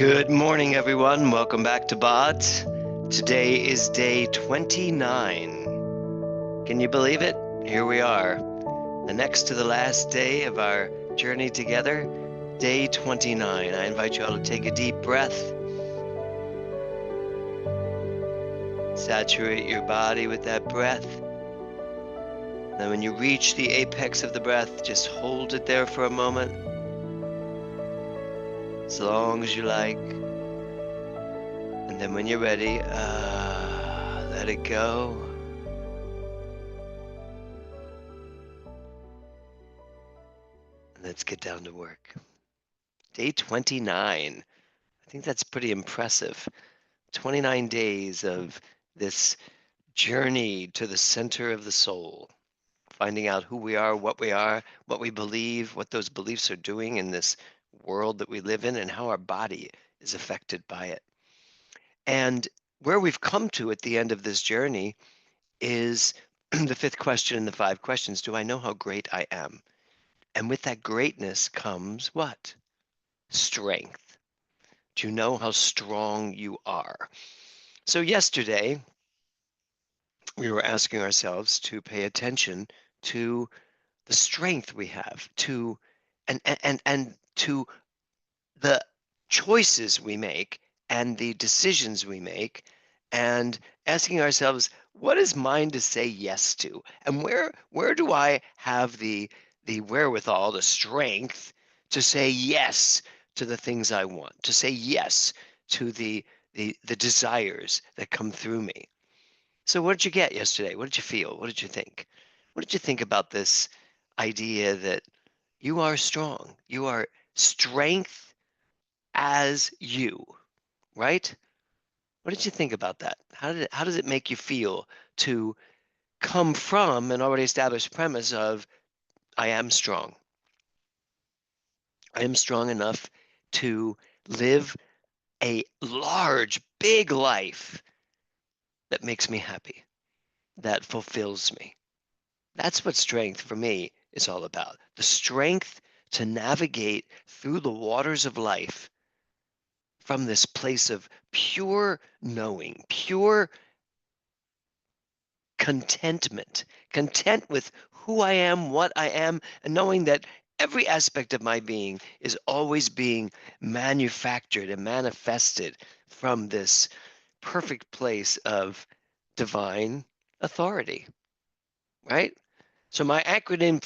Good morning, everyone. Welcome back to BODS. Today is day 29. Can you believe it? Here we are, the next to the last day of our journey together, day 29. I invite you all to take a deep breath, saturate your body with that breath. Then when you reach the apex of the breath, just hold it there for a moment, as long as you like. And then when you're ready, let it go. And let's get down to work. Day 29. I think that's pretty impressive. 29 days of this journey to the center of the soul, finding out who we are, what we believe, what those beliefs are doing in this world that we live in, and how our body is affected by it. And where we've come to at the end of this journey is the fifth question in the 5 questions. Do I know how great I am? And with that greatness comes what? Strength. Do you know how strong you are? So yesterday, we were asking ourselves to pay attention to the strength we have, to and to the choices we make and the decisions we make, and asking ourselves, what is mine to say yes to? And where do I have the wherewithal, the strength to say yes to the things I want, to say yes to the desires that come through me? So what did you get yesterday? What did you feel? What did you think? What did you think about this idea that you are strong? You are strength as you, right? What did you think about that? How does it make you feel to come from an already established premise of I am strong. I am strong enough to live a large, big life that makes me happy, that fulfills me. That's what strength for me is all about. The strength to navigate through the waters of life from this place of pure knowing, pure contentment, content with who I am, what I am, and knowing that every aspect of my being is always being manufactured and manifested from this perfect place of divine authority, right? So my acronym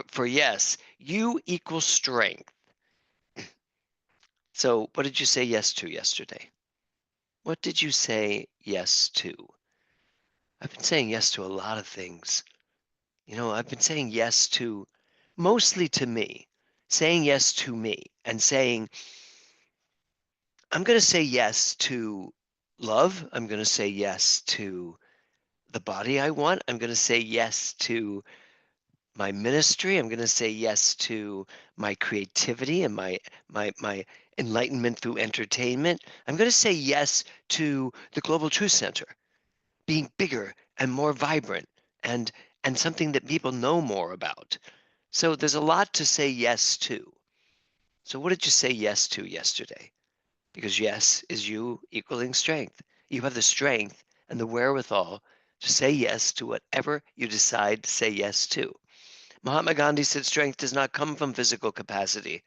for yes, you equals strength. So what did you say yes to yesterday? What did you say yes to? I've been saying yes to a lot of things. I've been saying yes to mostly to me, saying yes to me and saying, I'm going to say yes to love. I'm going to say yes to the body I want. I'm going to say yes to my ministry. I'm going to say yes to my creativity and my enlightenment through entertainment. I'm going to say yes to the Global Truth Center being bigger and more vibrant and and something that people know more about. So there's a lot to say yes to. So what did you say yes to yesterday? Because yes is you equaling strength. You have the strength and the wherewithal to say yes to whatever you decide to say yes to. Mahatma Gandhi said strength does not come from physical capacity,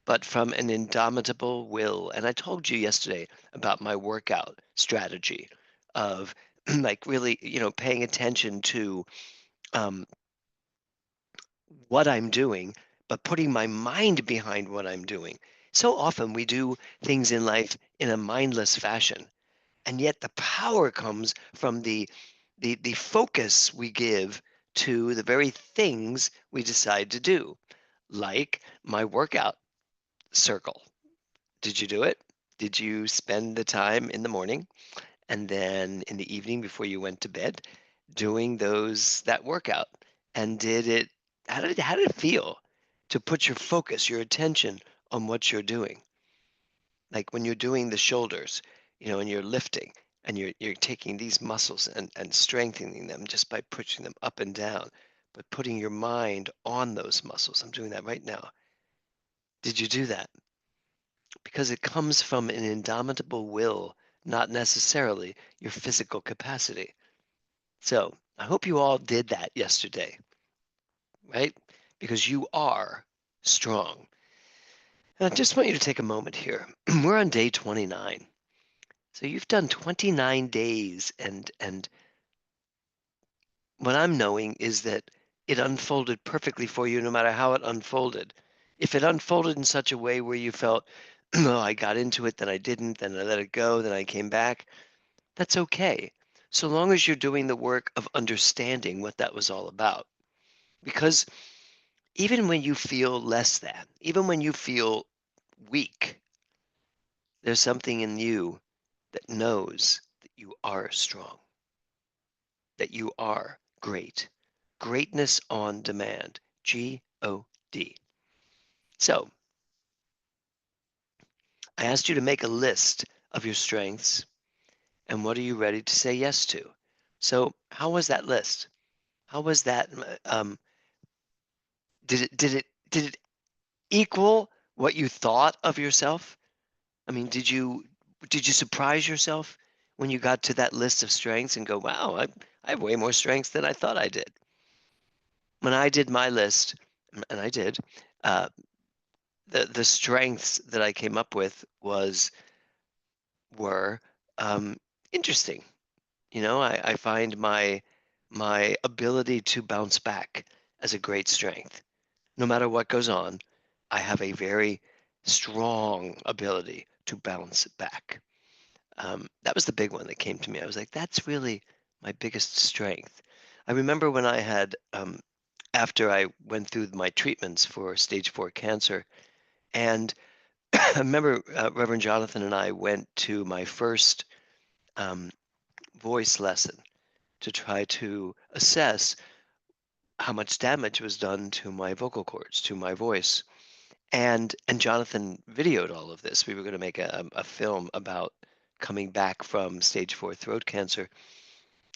but from an indomitable will. And I told you yesterday about my workout strategy of like really, paying attention to um, what I'm doing, but putting my mind behind what I'm doing. So often we do things in life in a mindless fashion, and yet the power comes from the focus we give to the very things we decide to do, like my workout circle. Did you do it? Did you spend the time in the morning and then in the evening before you went to bed doing that workout? And how did it feel to put your focus, your attention on what you're doing? Like when you're doing the shoulders, and you're lifting and you're taking these muscles and strengthening them just by pushing them up and down, but putting your mind on those muscles. I'm doing that right now. Did you do that? because it comes from an indomitable will, not necessarily your physical capacity. So I hope you all did that yesterday, right? Because you are strong. And I just want you to take a moment here. We're on day 29. So you've done 29 days, and what I'm knowing is that it unfolded perfectly for you no matter how it unfolded. If it unfolded in such a way where you felt, oh, I got into it, then I didn't, then I let it go, then I came back, that's okay. So long as you're doing the work of understanding what that was all about. Because even when you feel less than, even when you feel weak, there's something in you that knows that you are strong, that you are great. Greatness on demand. G-O-D. So I asked you to make a list of your strengths and what are you ready to say yes to? So how was that list? How was that? Did it equal what you thought of yourself? I mean, did you surprise yourself when you got to that list of strengths and go, wow, I have way more strengths than I thought I did? When I did my list, and I did, uh, the strengths that I came up with were interesting. I find my ability to bounce back as a great strength. No matter what goes on, I have a very strong ability to bounce back. That was the big one that came to me. I was like, that's really my biggest strength. I remember when I had, after I went through my treatments for stage 4 cancer, and I remember Reverend Jonathan and I went to my first um, voice lesson to try to assess how much damage was done to my vocal cords, to my voice. And Jonathan videoed all of this. We were going to make a film about coming back from stage 4 throat cancer.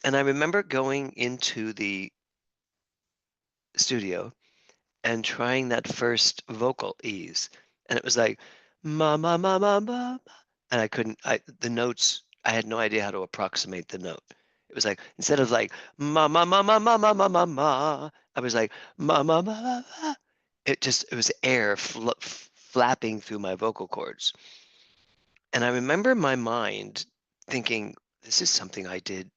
And I remember going into the studio and trying that first vocal ease. And it was like, ma, ma, ma, ma, ma. And I couldn't, the notes, I had no idea how to approximate the note. It was like, instead of like, ma, ma, ma, ma, ma, ma, ma, ma, ma, I was like, ma, ma, ma, ma, ma. It was air flapping through my vocal cords. And I remember my mind thinking, this is something I did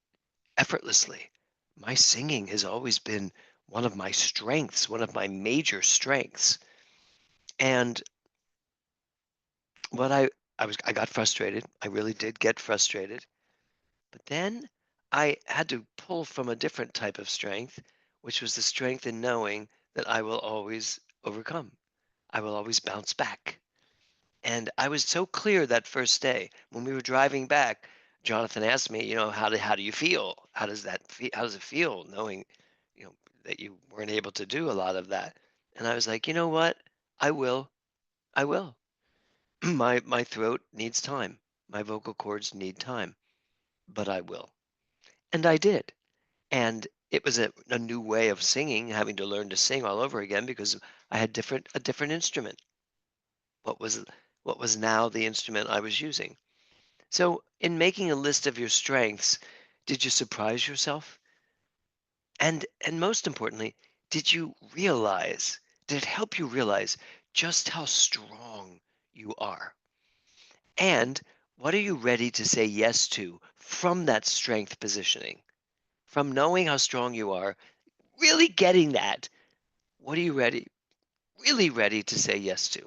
effortlessly. My singing has always been one of my strengths, one of my major strengths. And what I got frustrated. I really did get frustrated. But then I had to pull from a different type of strength, which was the strength in knowing that I will always overcome. I will always bounce back. And I was so clear that first day when we were driving back. Jonathan asked me, how do you feel? How does it feel knowing, you know, that you weren't able to do a lot of that? And I was like, you know what? I will. I will. My throat needs time. My vocal cords need time, but I will. And I did. And it was a new way of singing, having to learn to sing all over again because I had a different instrument. What was what was now the instrument I was using? So, in making a list of your strengths, did you surprise yourself? And most importantly, did it help you realize just how strong you are? And what are you ready to say yes to from that strength positioning? From knowing how strong you are, really getting that, what are you really ready to say yes to?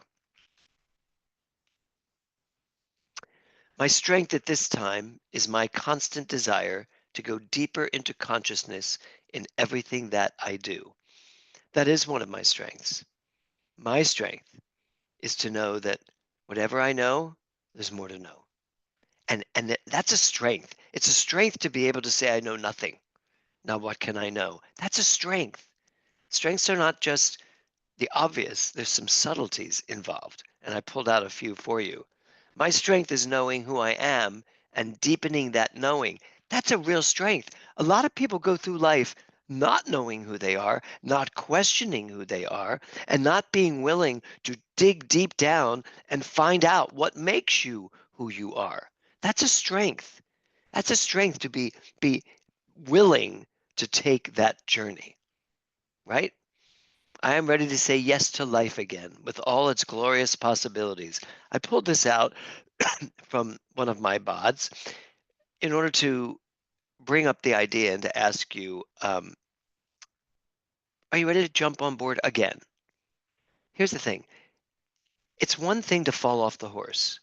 My strength at this time is my constant desire to go deeper into consciousness in everything that I do. That is one of my strengths. My strength is to know that whatever I know, there's more to know. And that's a strength. It's a strength to be able to say I know nothing. Now what can I know? That's a strength. Strengths are not just the obvious, there's some subtleties involved, and I pulled out a few for you. My strength is knowing who I am and deepening that knowing. That's a real strength. A lot of people go through life not knowing who they are, not questioning who they are, and not being willing to dig deep down and find out what makes you who you are. That's a strength. That's a strength to be willing to take that journey, right? I am ready to say yes to life again with all its glorious possibilities. I pulled this out from one of my bods in order to bring up the idea and to ask you, are you ready to jump on board again? Here's the thing. It's one thing to fall off the horse,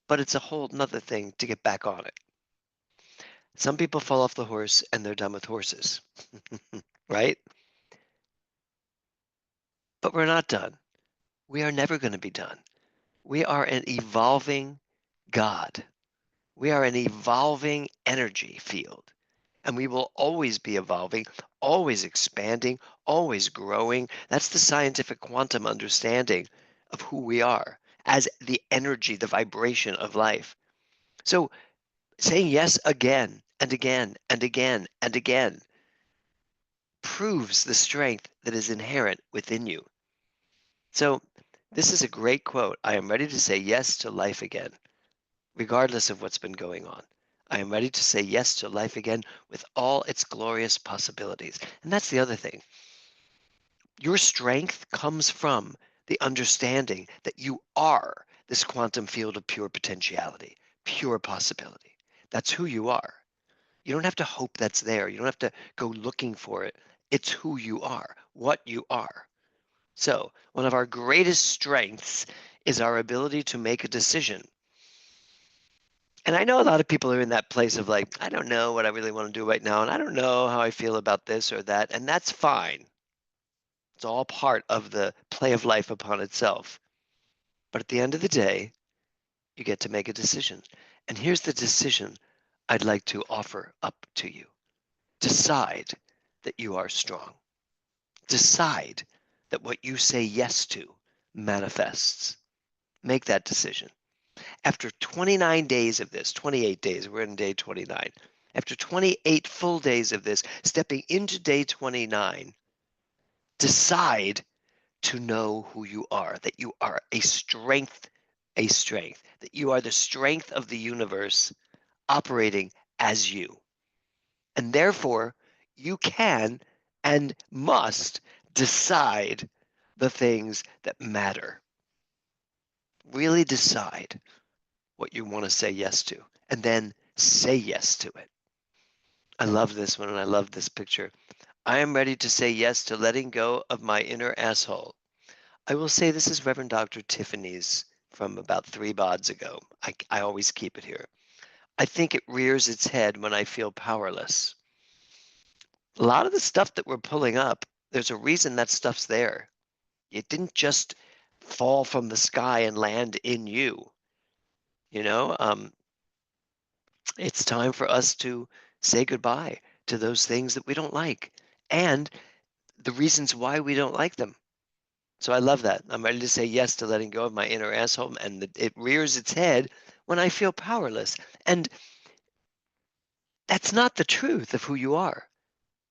but it's a whole nother thing to get back on it. Some people fall off the horse and they're done with horses, right? But we're not done. We are never going to be done. We are an evolving God. We are an evolving energy field. And we will always be evolving, always expanding, always growing. That's the scientific quantum understanding of who we are as the energy, the vibration of life. So saying yes again and again and again and again proves the strength that is inherent within you. So this is a great quote. I am ready to say yes to life again, regardless of what's been going on. I am ready to say yes to life again with all its glorious possibilities. And that's the other thing. Your strength comes from the understanding that you are this quantum field of pure potentiality, pure possibility. That's who you are. You don't have to hope that's there. You don't have to go looking for it. It's who you are, what you are. So, one of our greatest strengths is our ability to make a decision. And I know a lot of people are in that place of like, I don't know what I really want to do right now, and I don't know how I feel about this or that, and that's fine. It's all part of the play of life upon itself. But at the end of the day, you get to make a decision. And here's the decision I'd like to offer up to you. Decide that you are strong. Decide that what you say yes to manifests. Make that decision. After 29 days of this, 28 days, we're in day 29. After 28 full days of this, stepping into day 29, decide to know who you are, that you are a strength, that you are the strength of the universe operating as you. And therefore, you can and must decide the things that matter. Really decide what you want to say yes to, and then say yes to it. I love this one, and I love this picture. I am ready to say yes to letting go of my inner asshole. I will say this is Reverend Dr. Tiffany's from about 3 bods ago. I always keep it here. I think it rears its head when I feel powerless. A lot of the stuff that we're pulling up, there's a reason that stuff's there. It didn't just fall from the sky and land in you. You know, it's time for us to say goodbye to those things that we don't like and the reasons why we don't like them. So I love that. I'm ready to say yes to letting go of my inner asshole, and it rears its head when I feel powerless. And that's not the truth of who you are.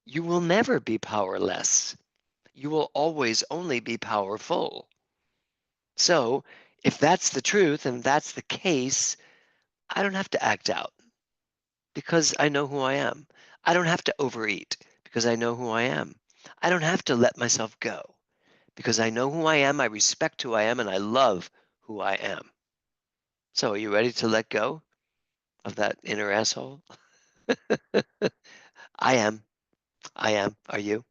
You will never be powerless. You will always only be powerful. So if that's the truth and that's the case, I don't have to act out because I know who I am. I don't have to overeat because I know who I am. I don't have to let myself go because I know who I am, I respect who I am, and I love who I am. So are you ready to let go of that inner asshole? I am. I am. Are you?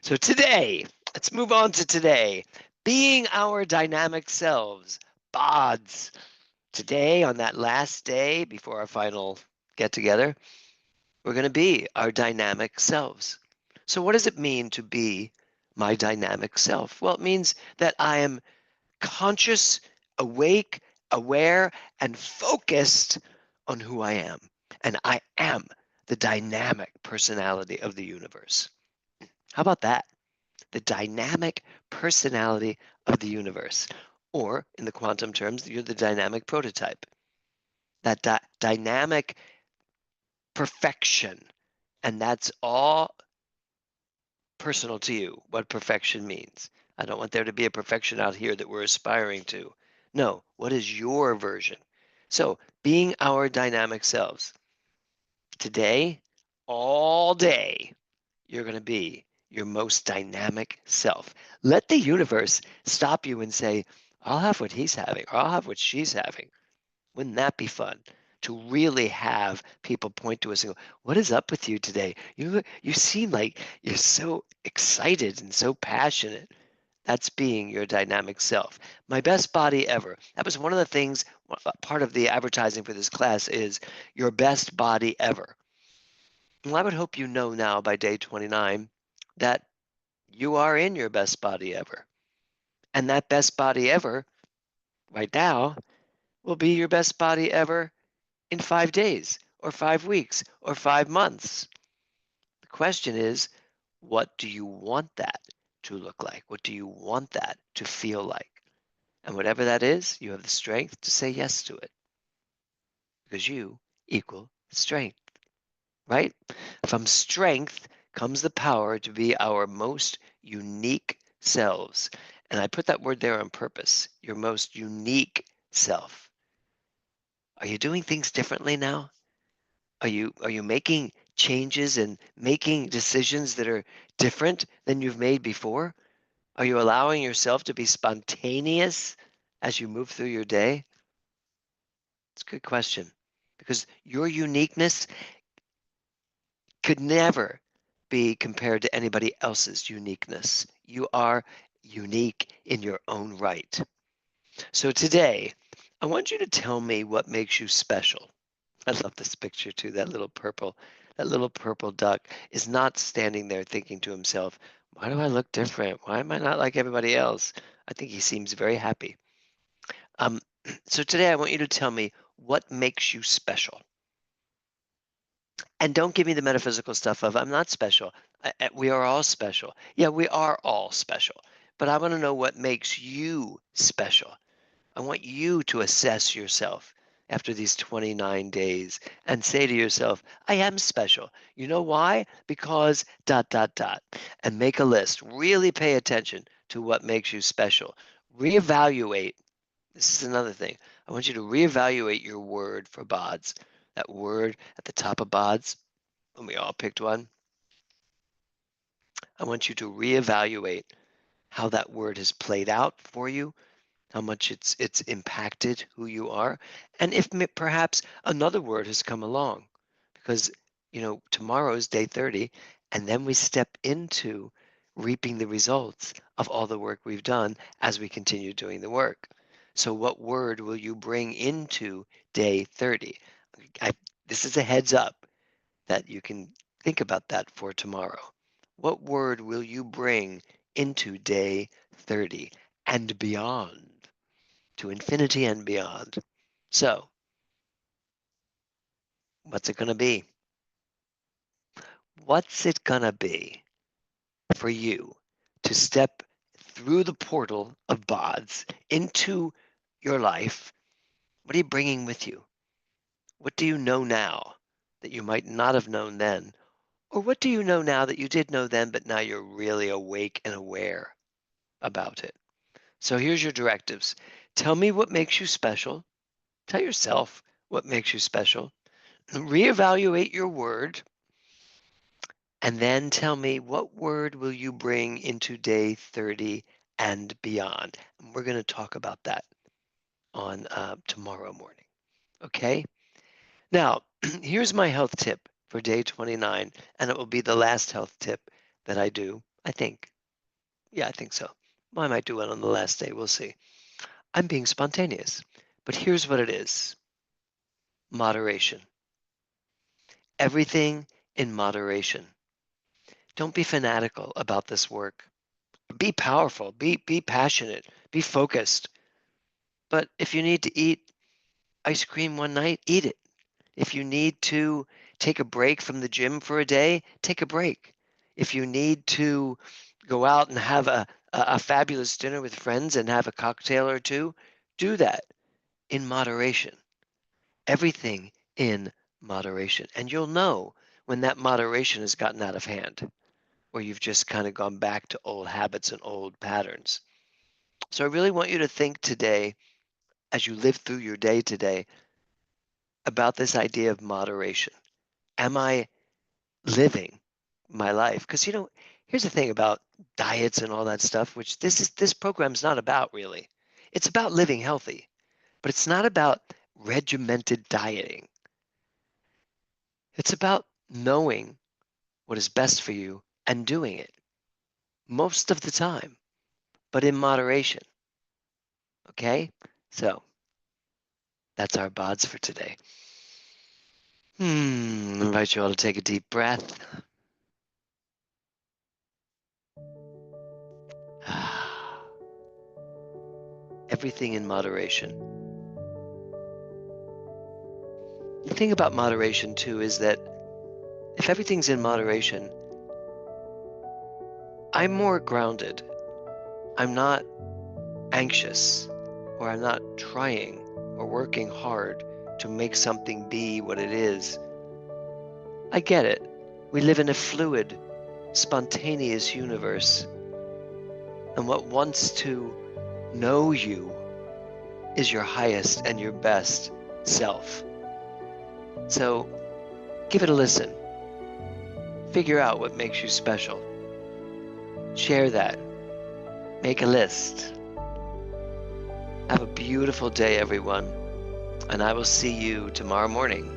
So today, let's move on to today. Being our dynamic selves, BODS. Today, on that last day before our final get together, we're going to be our dynamic selves. So, what does it mean to be my dynamic self? Well, it means that I am conscious, awake, aware, and focused on who I am. And I am the dynamic personality of the universe. How about that? The dynamic personality of the universe. Or, in the quantum terms, you're the dynamic prototype. That dynamic perfection And that's all personal to you, what perfection means. I don't want there to be a perfection out here that we're aspiring to. No, what is your version? So, being our dynamic selves today, all day, you're going to be your most dynamic self. Let the universe stop you and say, I'll have what he's having, or I'll have what she's having. Wouldn't that be fun? To really have people point to us and go, "What is up with you today? You seem like you're so excited and so passionate." That's being your dynamic self. My best body ever. That was one of the things. Part of the advertising for this class is your best body ever. Well, I would hope you know now by day 29 that you are in your best body ever, and that best body ever right now will be your best body ever in 5 days or 5 weeks or 5 months. The question is, what do you want that to look like? What do you want that to feel like? And whatever that is, you have the strength to say yes to it because you equal strength, right? From strength comes the power to be our most unique selves. And I put that word there on purpose, your most unique self. Are you doing things differently now? Are you making changes and making decisions that are different than you've made before? Are you allowing yourself to be spontaneous as you move through your day? It's a good question because your uniqueness could never be compared to anybody else's uniqueness. You are unique in your own right. So today, I want you to tell me what makes you special. I love this picture too. That little purple duck is not standing there thinking to himself, why do I look different? Why am I not like everybody else? I think he seems very happy. Um, so today I want you to tell me what makes you special. And don't give me the metaphysical stuff of I'm not special. We are all special. Yeah, we are all special. But I want to know what makes you special. I want you to assess yourself after these 29 days and say to yourself, I am special. You know why? Because dot, dot, dot. And make a list. Really pay attention to what makes you special. Reevaluate. This is another thing. I want you to reevaluate your word for BODS. That word at the top of BODS, when we all picked one, I want you to reevaluate how that word has played out for you, how much it's impacted who you are, and if perhaps another word has come along, because tomorrow is day 30, and then we step into reaping the results of all the work we've done as we continue doing the work. So what word will you bring into day 30? I, this is a heads up that you can think about that for tomorrow. What word will you bring into day 30 and beyond? To infinity and beyond. So, what's it going to be? What's it going to be for you to step through the portal of BODS into your life? What are you bringing with you? What do you know now that you might not have known then? Or what do you know now that you did know then, but now you're really awake and aware about it? So here's your directives. Tell me what makes you special. Tell yourself what makes you special. Reevaluate your word. And then tell me what word will you bring into day 30 and beyond? And we're going to talk about that on tomorrow morning. Okay. Now, here's my health tip for day 29, and it will be the last health tip that I do. I think. Yeah, I think so. Well, I might do it on the last day. We'll see. I'm being spontaneous. But here's what it is: moderation. Everything in moderation. Don't be fanatical about this work. Be powerful, be passionate, be focused. But if you need to eat ice cream one night, eat it. If you need to take a break from the gym for a day, take a break. If you need to go out and have a fabulous dinner with friends and have a cocktail or two, do that in moderation. Everything in moderation. And you'll know when that moderation has gotten out of hand, or you've just kind of gone back to old habits and old patterns. So I really want you to think today, as you live through your day today, about this idea of moderation. Am I living my life? Because here's the thing about diets and all that stuff, which this program's not about really. It's about living healthy, but it's not about regimented dieting. It's about knowing what is best for you and doing it most of the time, but in moderation. Okay? So that's our BODS for today. I invite you all to take a deep breath. Everything in moderation. The thing about moderation, too, is that if everything's in moderation, I'm more grounded. I'm not anxious, or I'm not trying or working hard to make something be what it is. I get it. We live in a fluid, spontaneous universe, and what wants to know you is your highest and your best self. So give it a listen. Figure out what makes you special. Share that. Make a list. Have a beautiful day, everyone. And I will see you tomorrow morning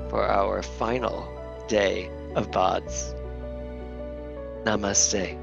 for our final day of BODS. Namaste.